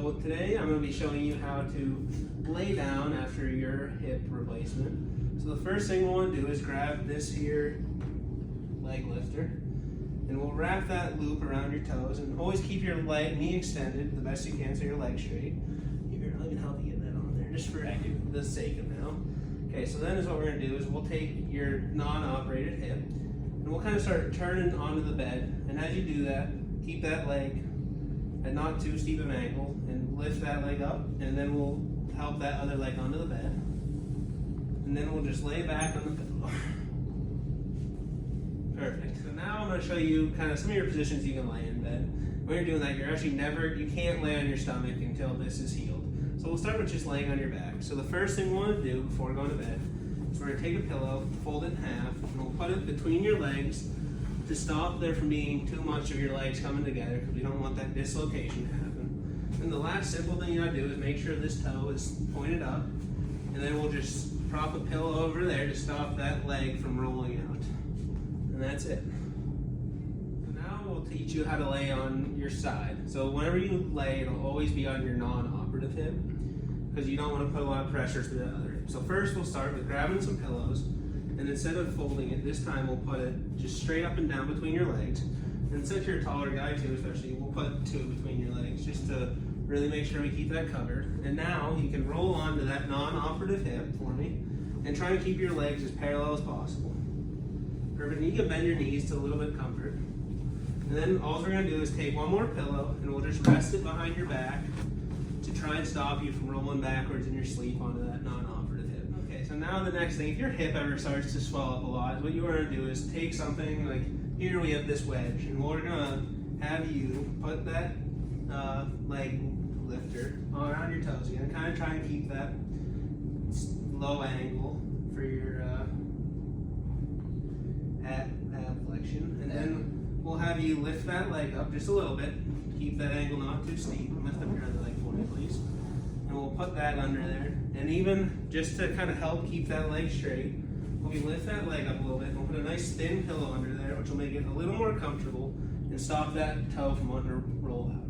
So today I'm going to be showing you how to lay down after your hip replacement. So the first thing we'll want to do is grab this here leg lifter, and we'll wrap that loop around your toes, and always keep your knee extended the best you can so your leg's straight. Here, let me help you get that on there just for the sake of now. Okay, so then is what we're going to do is we'll take your non-operated hip and we'll kind of start turning onto the bed, and as you do that, keep that leg at not too steep of an angle and lift that leg up, and then we'll help that other leg onto the bed, and then we'll just lay back on the pillow. Perfect. So now I'm going to show you kind of some of your positions you can lay in bed. When you're doing that, you're actually you can't lay on your stomach until this is healed. So we'll start with just laying on your back. So the first thing we want to do before going to bed is we're going to take a pillow, fold it in half, and we'll put it between your legs to stop there from being too much of your legs coming together, because we don't want that dislocation to happen. And the last simple thing you gotta do is make sure this toe is pointed up, and then we'll just prop a pillow over there to stop that leg from rolling out. And that's it. So now we'll teach you how to lay on your side. So whenever you lay, it'll always be on your non-operative hip, because you don't want to put a lot of pressure through that other hip. So first we'll start with grabbing some pillows, and instead of folding it, this time we'll put it just straight up and down between your legs. And since you're a taller guy too, especially, we'll put two between your legs just to really make sure we keep that covered. And now you can roll onto that non-operative hip for me and try and keep your legs as parallel as possible. Perfect. And you can bend your knees to a little bit of comfort. And then all we're going to do is take one more pillow and we'll just rest it behind your back to try and stop you from rolling backwards in your sleep onto that non-operative hip. Okay, so now the next thing, if your hip ever starts to swell up a lot, what you want to do is take something like, here we have this wedge, and we're going to have you put that leg lifter around your toes again, kind of try and keep that low angle for your ab flexion, and then we'll have you lift that leg up just a little bit, keep that angle not too steep. Lift up your other leg for me, please. And we'll put that under there, and even just to kind of help keep that leg straight, we lift that leg up a little bit, and we'll put a nice thin pillow under there, which will make it a little more comfortable and stop that toe from wanting to roll out.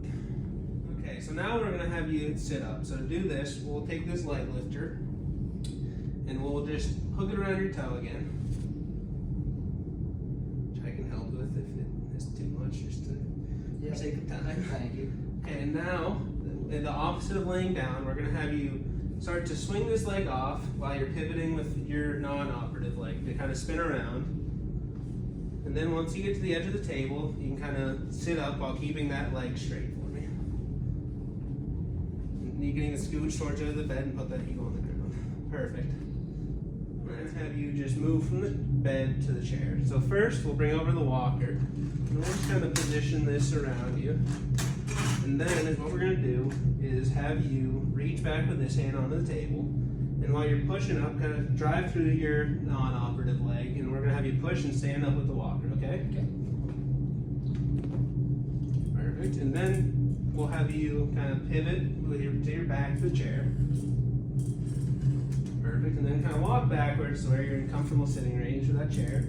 Okay, so now we're going to have you sit up. So to do this, we'll take this leg lifter, and we'll just hook it around your toe again, which I can help with if it is too much, just to for sake of time. Thank you. Okay, and now, the opposite of laying down, we're going to have you start to swing this leg off while you're pivoting with your non-operative leg to kind of spin around. And then once you get to the edge of the table, you can kind of sit up while keeping that leg straight for me. And you can even scooch towards the bed and put that heel on the ground. Perfect. Let's have you just move from the bed to the chair. So first, we'll bring over the walker, and we'll just kind of position this around you. And then what we're going to do is have you reach back with this hand onto the table, and while you're pushing up, kind of drive through your non-operative leg, and we're going to have you push and stand up with the walker, okay? Okay. Perfect. And then we'll have you kind of pivot with your back to the chair. Perfect. And then kind of walk backwards to where you're in comfortable sitting range for that chair.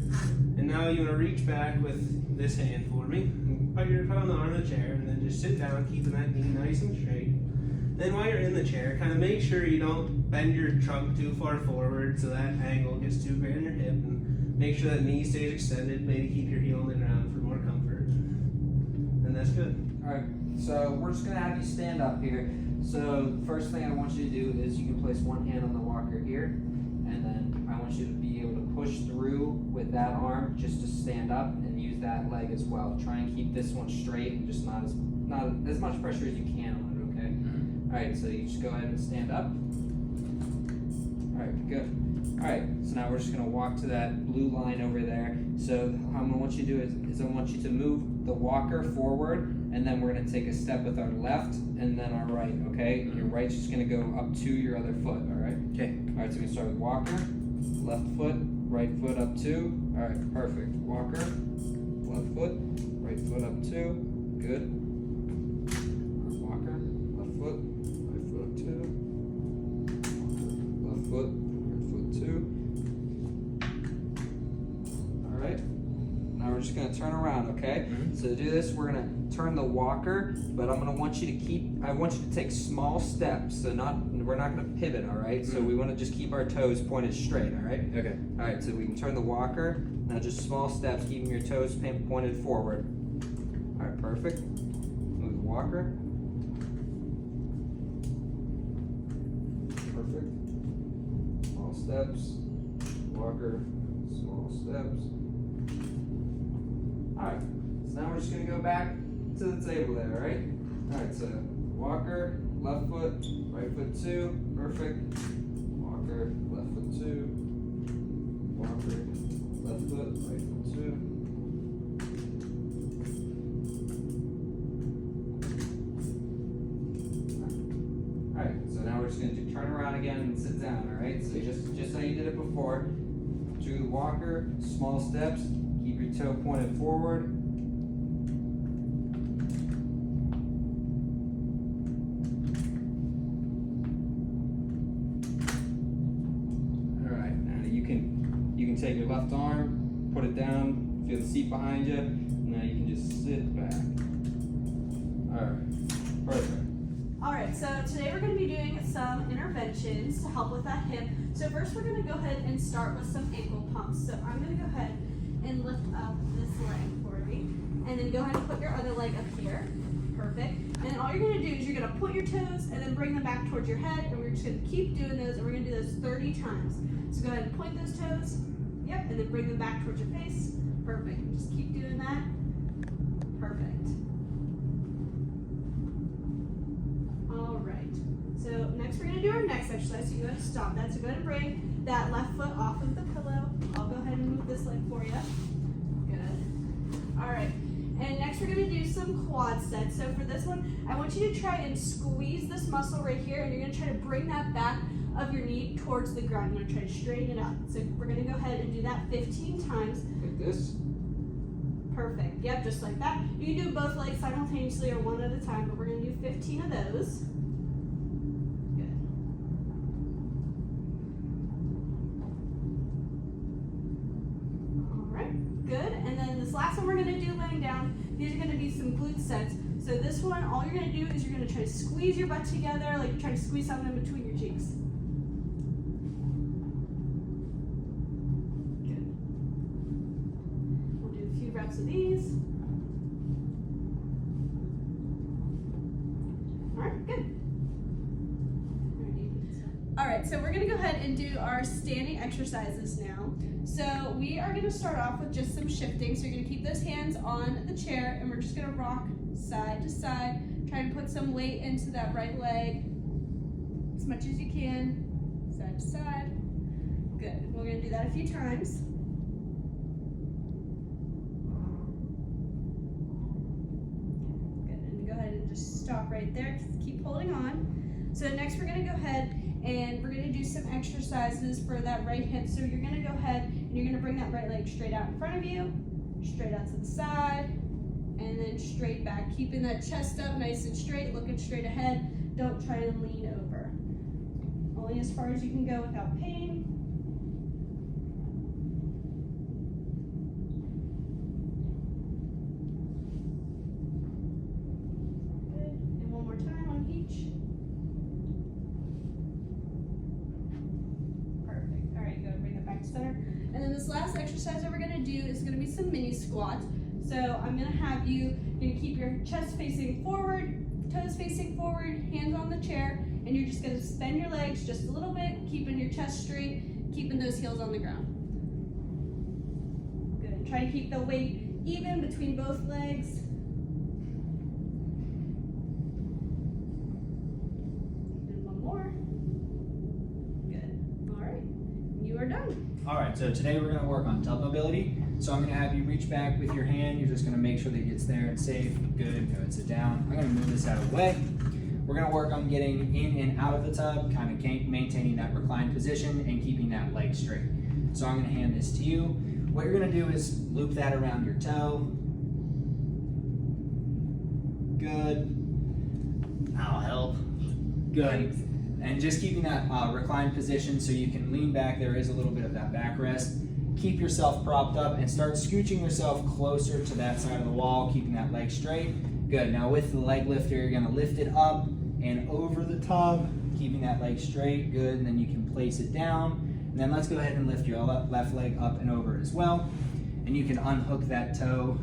And now you want to reach back with this hand for me. Put on the arm of the chair, and then just sit down, keeping that knee nice and straight. Then while you're in the chair, kind of make sure you don't bend your trunk too far forward so that angle gets too great on your hip, and make sure that knee stays extended. Maybe keep your heel on the ground for more comfort. And that's good. Alright, so we're just going to have you stand up here. So first thing I want you to do is you can place one hand on the walker here, and then I want you to be able to push through with that arm just to stand up and use that leg as well. Try and keep this one straight and just not as much pressure as you can on it, okay? Alright, so you just go ahead and stand up. Alright, good. Alright, so now we're just going to walk to that blue line over there. So how I'm going to want you to do is I want you to move the walker forward, and then we're going to take a step with our left and then our right, okay? Your right's just going to go up to your other foot, alright? Okay. Alright, so we can start with walker, left foot, right foot up 2. Alright, perfect. Walker, left foot, right foot up 2. Good. Walker, left foot, right foot up 2. Left foot, right foot 2. Alright. Now we're just going to turn around, okay? So to do this, we're going to turn the walker, but I want you to take small steps. So we're not gonna pivot, all right? So we wanna just keep our toes pointed straight, all right? Okay. All right, so we can turn the walker. Now just small steps, keeping your toes pointed forward. All right, perfect. Move the walker. Perfect. Small steps. Walker. Small steps. All right. So now we're just gonna go back to the table there, all right? All right. So walker, left foot, right foot 2. Perfect. Walker, left foot 2. Walker, left foot, right foot 2. Alright, so now we're just going to turn around again and sit down, alright? So just how you did it before. Do the walker, small steps, keep your toe pointed forward. Alright, now you can take your left arm, put it down, feel the seat behind you. Now you can just sit back. Alright, perfect. Alright, so today we're going to be doing some interventions to help with that hip. So first we're going to go ahead and start with some ankle pumps. So I'm going to go ahead and lift up this leg for me. And then go ahead and put your other leg up here. Perfect. And then all you're going to do is you're going to point your toes and then bring them back towards your head. And we're just going to keep doing those, and we're going to do those 30 times. So go ahead and point those toes. Yep, and then bring them back towards your face. Perfect. Just keep doing that. Perfect. Alright, so next we're going to do our next exercise, so you go ahead and stop that. So go ahead and bring that left foot off of the pillow. I'll go ahead and move this leg for you. Good. Alright, and next we're going to do some quad sets. So for this one, I want you to try and squeeze this muscle right here, and you're going to try to bring that back of your knee towards the ground. You're going to try to straighten it up. So we're going to go ahead and do that 15 times. Like this. Perfect. Yep, just like that. You can do both legs simultaneously or one at a time, but we're going to do 15 of those. Good. Alright, good. And then this last one we're going to do laying down. These are going to be some glute sets. So this one, all you're going to do is you're going to try to squeeze your butt together, like you're trying to squeeze something in between your cheeks. Reps of these. Alright, good. Alright, so we're going to go ahead and do our standing exercises now. So we are going to start off with just some shifting. So you're going to keep those hands on the chair, and we're just going to rock side to side. Try and put some weight into that right leg as much as you can, side to side. Good. We're going to do that a few times. Just stop right there. Keep holding on. So next we're going to go ahead and we're going to do some exercises for that right hip. So you're going to go ahead and you're going to bring that right leg straight out in front of you, straight out to the side, and then straight back. Keeping that chest up nice and straight, looking straight ahead. Don't try to lean over. Only as far as you can go without pain. Center. And then this last exercise that we're going to do is going to be some mini squats. So I'm going to have you keep your chest facing forward, toes facing forward, hands on the chair, and you're just going to bend your legs just a little bit, keeping your chest straight, keeping those heels on the ground. Good. Try to keep the weight even between both legs. And one more. Good. All right. You are done. All right, so today we're gonna work on tub mobility. So I'm gonna have you reach back with your hand. You're just gonna make sure that it gets there and safe. Good, go ahead, sit down. I'm gonna move this out of the way. We're gonna work on getting in and out of the tub, kind of maintaining that reclined position and keeping that leg straight. So I'm gonna hand this to you. What you're gonna do is loop that around your toe. Good. That'll help. Good. And just keeping that reclined position so you can lean back. There is a little bit of that backrest. Keep yourself propped up and start scooching yourself closer to that side of the wall, keeping that leg straight. Good. Now with the leg lifter, you're gonna lift it up and over the tub, keeping that leg straight. Good. And then you can place it down. And then let's go ahead and lift your left leg up and over as well. And you can unhook that toe.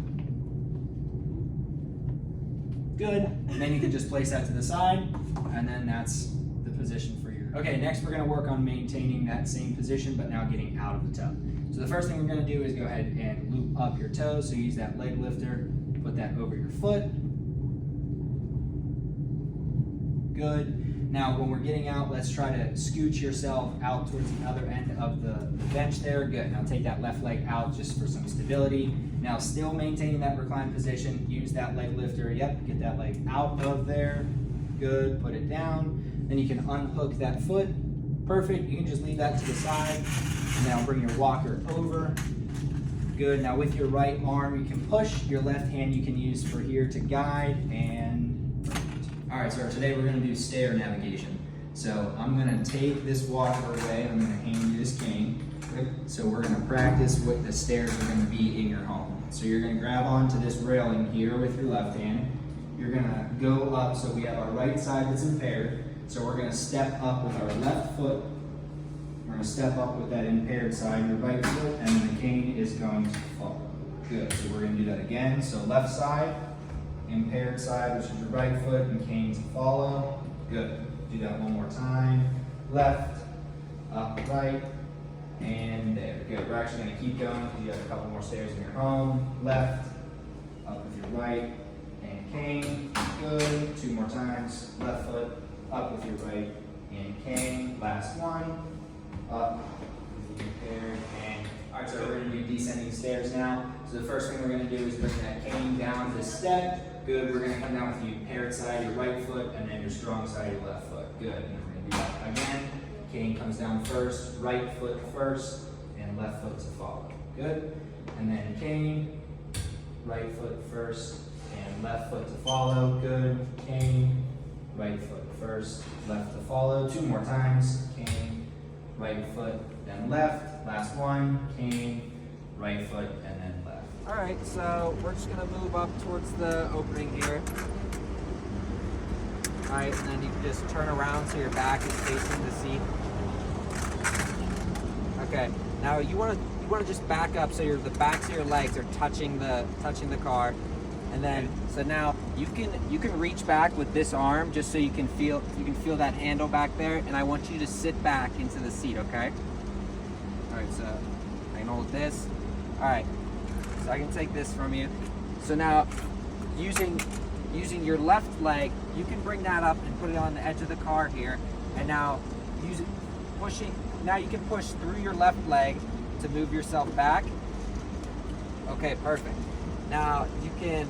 Good. And then you can just place that to the side, and then that's the position for your. Okay, next we're gonna work on maintaining that same position, but now getting out of the tub. So the first thing we're gonna do is go ahead and loop up your toes. So use that leg lifter, put that over your foot. Good. Now when we're getting out, let's try to scooch yourself out towards the other end of the bench there. Good. Now take that left leg out just for some stability. Now still maintaining that reclined position, use that leg lifter. Yep, get that leg out of there. Good, put it down. Then you can unhook that foot. Perfect, you can just leave that to the side. Now bring your walker over. Good, now with your right arm you can push, your left hand you can use for here to guide, and all right, so today we're gonna do stair navigation. So I'm gonna take this walker away, I'm gonna hand you this cane. So we're gonna practice what the stairs are gonna be in your home. So you're gonna grab onto this railing here with your left hand. You're gonna go up, so we have our right side that's impaired. So we're gonna step up with our left foot. We're gonna step up with that impaired side, your right foot, and then the cane is going to follow. Good, so we're gonna do that again. So left side, impaired side, which is your right foot, and cane to follow. Good, do that one more time. Left, up, right, and there. Good, we're actually gonna keep going because you have a couple more stairs in your home. Left, up with your right, and cane. Good, 2 more times. Left foot, up with your right, and cane. Last one, up with the impaired, and all right, so we're gonna do descending stairs now. So the first thing we're gonna do is bring that cane down this step. Good, we're gonna come down with the impaired side, your right foot, and then your strong side, your left foot. Good, and then we're gonna do that again. Cane comes down first, right foot first, and left foot to follow. Good, and then cane, right foot first, and left foot to follow. Good, cane, right foot first, left to follow. 2 more times, cane, right foot, then left. Last one, cane, right foot, and then left. All right, so we're just gonna move up towards the opening here. All right, and then you can just turn around so your back is facing the seat. Okay, now you wanna just back up so the backs of your legs are touching the car, and then so now you can reach back with this arm just so you can feel that handle back there, and I want you to sit back into the seat, okay? All right, so I can hold this. All right. So I can take this from you. So now, using your left leg, you can bring that up and put it on the edge of the car here. And now, now you can push through your left leg to move yourself back. Okay, perfect. Now you can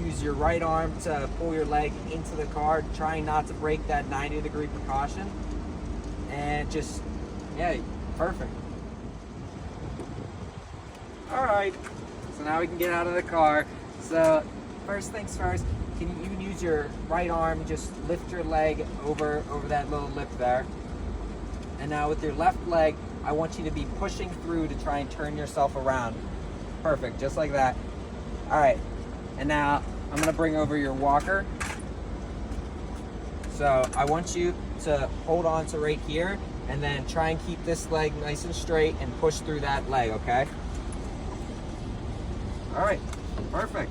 use your right arm to pull your leg into the car, trying not to break that 90-degree precaution. And just, yeah, perfect. All right. So now we can get out of the car. So first things first, you can use your right arm, just lift your leg over that little lip there. And now with your left leg, I want you to be pushing through to try and turn yourself around. Perfect, just like that. All right, and now I'm gonna bring over your walker. So I want you to hold on to right here and then try and keep this leg nice and straight and push through that leg, okay? All right, perfect.